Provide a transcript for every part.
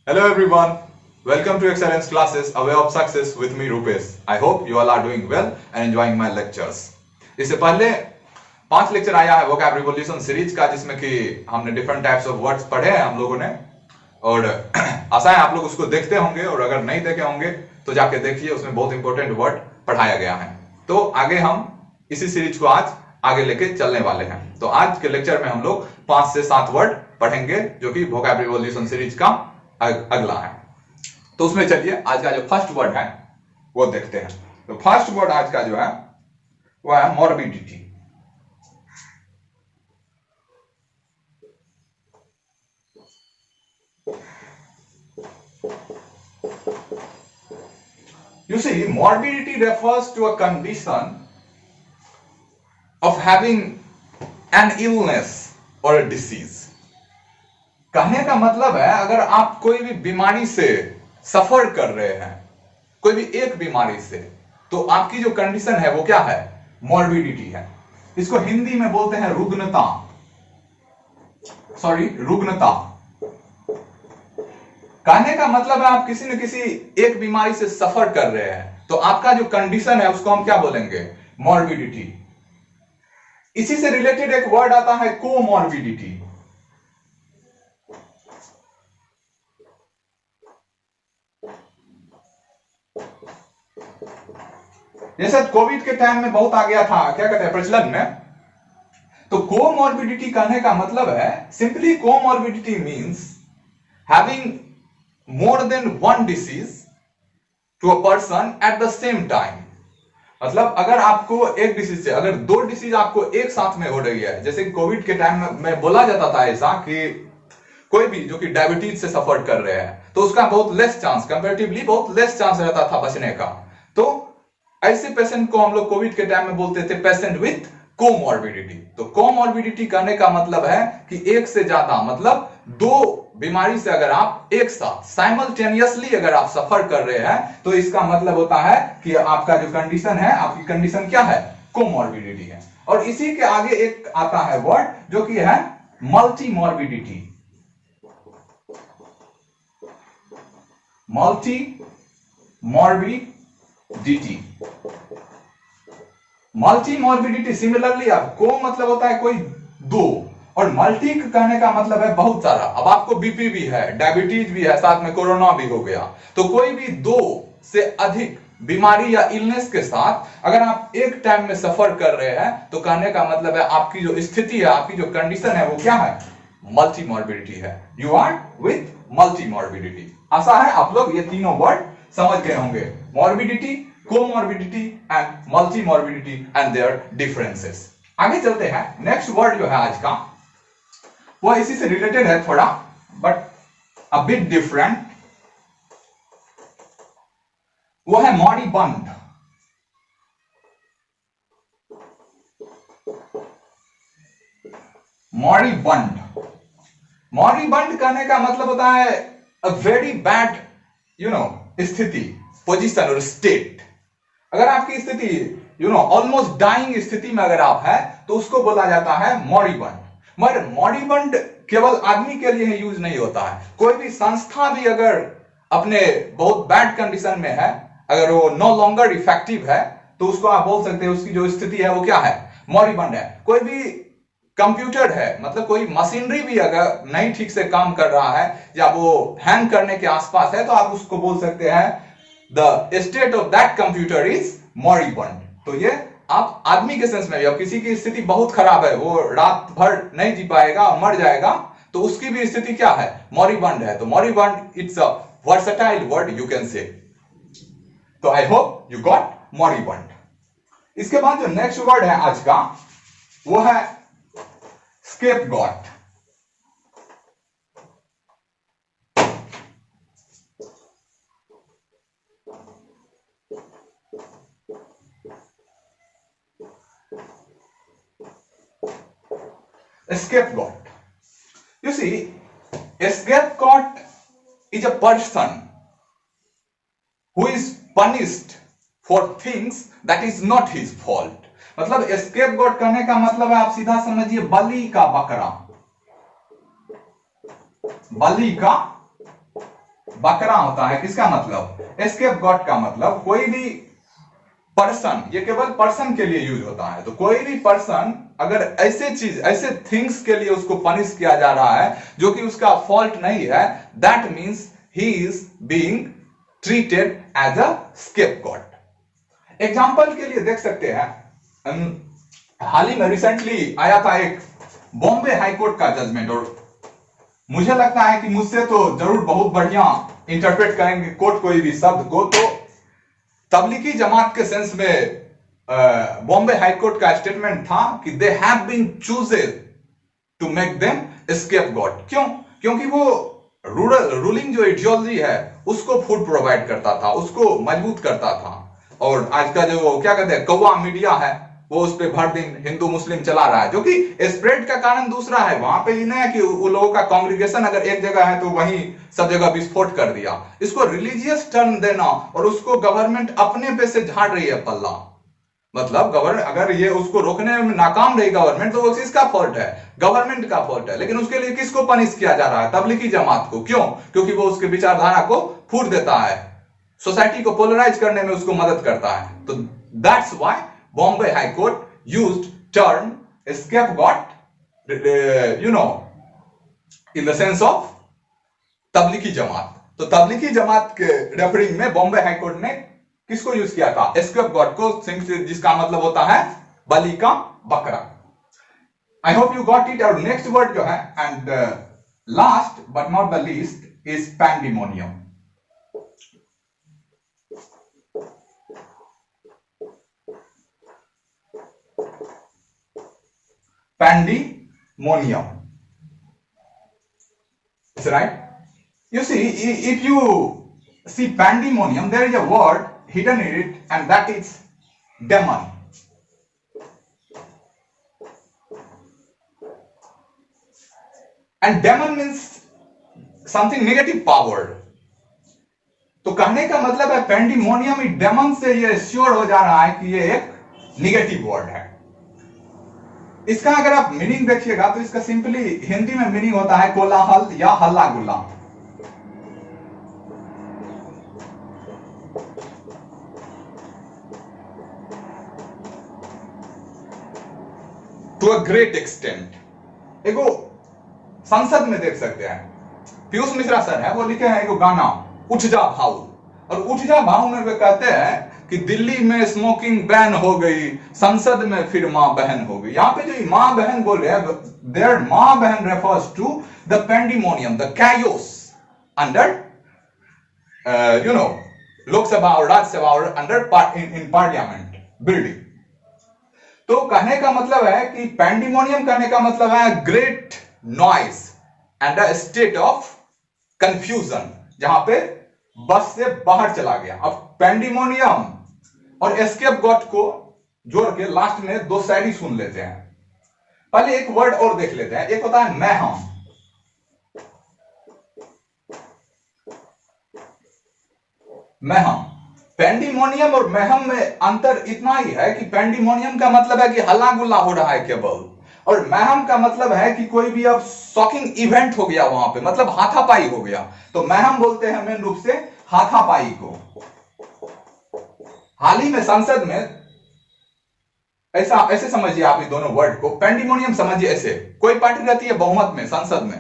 Hello everyone, welcome to Excellence Classes, a way of success with me Rupesh. I hope you all are doing well and enjoying my lectures. इससे पहले 5 lecture आया है vocab revolution series का, जिसमें कि हमने different types of words पढ़े हैं हम लोगों ने, और आशा है आप लोग उसको देखते होंगे, और अगर नहीं देखे होंगे तो जाके देखिए, उसमें बहुत इंपॉर्टेंट वर्ड पढ़ाया गया है। तो आगे हम इसी सीरीज को आज आगे लेके चलने वाले हैं। तो आज के लेक्चर में हम लोग 5 से 7 वर्ड पढ़ेंगे जो कि वोकैब रिवॉल्यूशन सीरीज का अगला है। तो उसमें चलिए आज का जो फर्स्ट वर्ड है वो देखते हैं। तो फर्स्ट वर्ड आज का जो है वो है morbidity. You see, morbidity refers to a condition of having an illness or a disease. कहने का मतलब है, अगर आप कोई भी बीमारी से सफर कर रहे हैं, कोई भी एक बीमारी से, तो आपकी जो कंडीशन है वो क्या है? मॉर्बिडिटी है। इसको हिंदी में बोलते हैं रुग्णता, रुग्णता। कहने का मतलब है आप किसी न किसी एक बीमारी से सफर कर रहे हैं, तो आपका जो कंडीशन है उसको हम क्या बोलेंगे? मॉर्बिडिटी। इसी से रिलेटेड एक वर्ड आता है कोमॉर्बिडिटी। जैसे कोविड के टाइम में बहुत आ गया था, क्या कहते हैं, प्रचलन में। तो कोमॉर्बिडिटी कहने का मतलब है, simply comorbidity means having more than one disease to a person at the same time. मतलब अगर आपको एक डिसीज से, अगर 2 डिसीज आपको एक साथ में हो रही है, जैसे कोविड के टाइम में बोला जाता था ऐसा कि कोई भी जो कि डायबिटीज से सफर कर रहे हैं तो उसका बहुत लेस चांस, कंपैरेटिवली बहुत लेस चांस रहता था बचने का। तो ऐसे पेशेंट को हम लोग कोविड के टाइम में बोलते थे पेशेंट विथ कोमॉर्बिडिटी। तो कोमॉर्बिडिटी कहने का मतलब है कि एक से ज्यादा, मतलब 2 बीमारी से अगर आप एक साथ साइमल्टेनियसली अगर आप सफर कर रहे हैं, तो इसका मतलब होता है कि आपका जो कंडीशन है, आपकी कंडीशन क्या है? कोमॉर्बिडिटी है। और इसी के आगे एक आता है वर्ड जो कि है मल्टीमॉर्बिडिटी। मल्टीमॉर्बिडिटी सिमिलरली, आपको मतलब होता है कोई 2, और मल्टी कहने का मतलब है बहुत सारा। अब आपको बीपी भी है, डायबिटीज भी है, साथ में कोरोना भी हो गया, तो कोई भी 2 से अधिक बीमारी या इलनेस के साथ अगर आप एक टाइम में सफर कर रहे हैं, तो कहने का मतलब है आपकी जो स्थिति है, आपकी जो कंडीशन है वो क्या है? मल्टीमॉर्बिडिटी है। You are with multimorbidity. आशा है आप लोग ये तीनों वर्ड समझ गए होंगे, morbidity, comorbidity and multimorbidity and their differences. आगे चलते हैं। नेक्स्ट वर्ड जो है आज का वो इसी से रिलेटेड है थोड़ा, बट अ बिट डिफरेंट। वो है मॉरिबंड। मॉरिबंड कहने का मतलब होता है अ वेरी बैड स्थिति, पोजीशन और स्टेट। अगर आपकी स्थिति ऑलमोस्ट डाइंग स्थिति में अगर आप है, तो उसको बोला जाता है मॉरिबंड। मगर मॉरिबंड केवल आदमी के लिए यूज नहीं होता है, कोई भी संस्था भी अगर अपने बहुत बैड कंडीशन में है, अगर वो नो लॉन्गर इफेक्टिव है, तो उसको आप बोल सकते हैं उसकी जो स्थिति है वो क्या है? मॉरिबंड है। कोई भी कंप्यूटर है, मतलब कोई मशीनरी भी अगर नहीं ठीक से काम कर रहा है या वो हैंग करने के आसपास है, तो आप उसको बोल सकते हैं the state of that computer is moribund. तो ये आप आदमी के सेंस में भी, अब किसी की स्थिति बहुत खराब है, वो रात भर नहीं जी पाएगा और मर जाएगा, तो उसकी भी स्थिति क्या है? मॉरिबंड है। तो moribund it's a versatile word, you can say. तो I hope you got moribund. इसके बाद जो नेक्स्ट वर्ड है आज का वो है स्केपगॉट। Scapegoat. You see, a scapegoat is a person who is punished for things that is not his fault. मतलब स्केपगोट कहने का मतलब है, आप सीधा समझिए, बलि का बकरा, बलि का बकरा होता है किसका मतलब, एस्केप गॉट का मतलब कोई भी पर्सन, ये केवल पर्सन के लिए यूज होता है। तो कोई भी पर्सन अगर ऐसे चीज ऐसे थिंग्स के लिए उसको पनिश किया जा रहा है जो कि उसका फॉल्ट नहीं है, that means he is being treated as a scapegoat. Example के लिए देख सकते हैं, हाल ही में रिसेंटली आया था एक बॉम्बे हाईकोर्ट का जजमेंट, और मुझे लगता है कि मुझसे तो जरूर बहुत बढ़िया इंटरप्रेट करेंगे कोर्ट कोई भी शब्द को। तो तबलीगी जमात के सेंस में बॉम्बे हाईकोर्ट का स्टेटमेंट था कि they have been chosed to make them scapegoat. क्यों? क्योंकि वो रूलिंग जो आइडियोलॉजी है उसको फूड प्रोवाइड करता था, उसको मजबूत करता था। और आज का जो क्या कहते हैं कौवा मीडिया है वो उस पर भर दिन हिंदू मुस्लिम चला रहा है, जो कि स्प्रेड का कारण दूसरा है। वहां पे ये नहीं है कि वो लोगों का कांग्रेगेशन अगर एक जगह है तो वहीं सब जगह विस्फोट कर दिया। इसको रिलीजियस टर्न देना और उसको गवर्नमेंट अपने पे से झाड़ रही है पल्ला। मतलब गवर्नमेंट अगर ये उसको रोकने में नाकाम रही गवर्नमेंट, तो वो किसका फॉल्ट है? गवर्नमेंट का फॉल्ट है। लेकिन उसके लिए किसको पनिश किया जा रहा है? तबलीगी जमात को। क्यों? क्योंकि वो उसके विचारधारा को फूट देता है, सोसाइटी को पोलराइज करने में उसको मदद करता है। तो that's why Bombay High Court used term scapegoat, in the sense of Tablighi Jamaat. तो तबलीगी जमात के रेफरिंग में बॉम्बे हाई कोर्ट ने किसको यूज किया था? स्केपगॉट को, जिसका मतलब होता है बलि का बकरा। आई होप यू गॉट इट। और नेक्स्ट वर्ड जो है, and last but not the least, is pandemonium. Pandemonium. Is right? You see, if you see pandemonium, there is a word hidden in it, and that is demon. And demon means something negative power. तो कहने का मतलब है pandemonium daemon से ये sure हो जा रहा है कि ये एक निगेटिव वर्ड है। इसका अगर आप मीनिंग देखिएगा तो इसका सिंपली हिंदी में मीनिंग होता है कोलाहल या हल्ला गुल्ला। To a great extent. एगो संसद में देख सकते हैं, पीयूष मिश्रा सर है, वो लिखे हैं एगो गाना उठ जा भाऊ, और उठ जा भाऊ में वे कहते हैं कि दिल्ली में स्मोकिंग बैन हो गई, संसद में फिर मां बहन हो गई। यहां पे जो मां बहन बोल रहे हैं, देयर मां बहन refers to the pandemonium, the chaos under Lok Sabha और राज्यसभा और अंडर इन पार्लियामेंट बिल्डिंग। तो कहने का मतलब है कि पैंडिमोनियम कहने का मतलब है great noise and a state of confusion, जहां पे बस से बाहर चला गया। अब पैंडिमोनियम और एस्केपगॉट को जोड़ के लास्ट में दो शायरी सुन लेते हैं। पहले एक वर्ड और देख लेते हैं, एक होता है मैहम। मैहम, पैंडिमोनियम और मैहम में अंतर इतना ही है कि पैंडिमोनियम का मतलब है कि हल्ला गुल्ला हो रहा है केवल, और मैहम का मतलब है कि कोई भी अब शॉकिंग इवेंट हो गया वहां पे, मतलब हाथापाई हो गया। तो मैहम बोलते हैं मेन रूप से हाथापाई को। हाल ही में संसद में ऐसे समझिए आप ये दोनों वर्ड को, पैंडिमोनियम समझिए ऐसे, कोई पार्टी रहती है बहुमत में संसद में,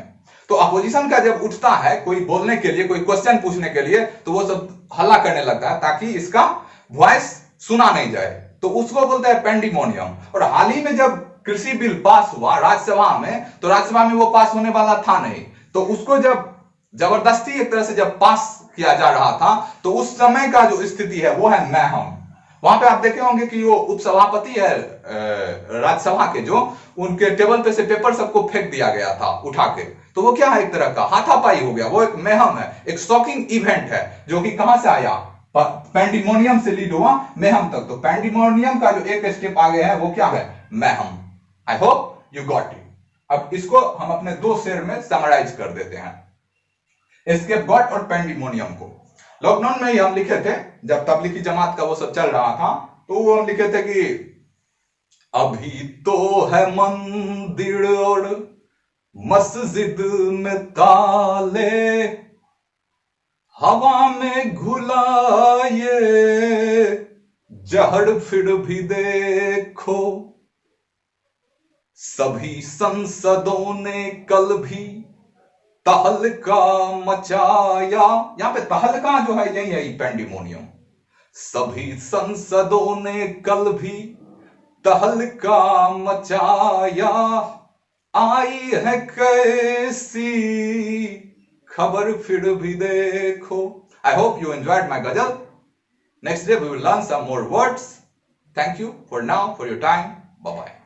तो अपोजिशन का जब उठता है कोई बोलने के लिए, कोई क्वेश्चन पूछने के लिए, तो वो सब हल्ला करने लगता है ताकि इसका वॉइस सुना नहीं जाए, तो उसको बोलते हैं पैंडिमोनियम। और हाल ही में जब कृषि बिल पास हुआ राज्यसभा में, तो राज्यसभा में वो पास होने वाला था नहीं, तो उसको जब जबरदस्ती एक तरह से जब पास किया जा रहा था, तो उस समय का जो स्थिति है वो है मैहम। वहां पे आप देखे होंगे कि वो उपसभापति है राज्यसभा के, जो उनके टेबल पे से पेपर सबको फेंक दिया गया था उठा के, तो वो क्या है, एक तरह का हाथापाई हो गया, वो एक मैहम है, एक शॉकिंग इवेंट है, जो कि कहां से आया, पैंडिमोनियम से लीड हुआ मैहम तक। तो पैंडिमोनियम का जो एक स्टेप आगे है वो क्या है, mayhem. I hope you got it. अब इसको हम अपने दो शेर में समराइज कर देते हैं, स्केपगॉट और पैंडिमोनियम को। लॉकडाउन में ही हम लिखे थे, जब तबलीगी जमात का वो सब चल रहा था, तो वो हम लिखे थे कि अभी तो है मंदिर और मस्जिद में ताले, हवा में घुला ये जहर फिर भी देखो, सभी संसदों ने कल भी तहलका मचाया। यहां पे तहलका जो है यही है पेंडिमोनियम। सभी संसदों ने कल भी तहलका मचाया, आई है कैसी खबर फिर भी देखो। I hope you enjoyed my ghazal. Next day we will learn some more words. Thank you for now, for your time. Bye bye.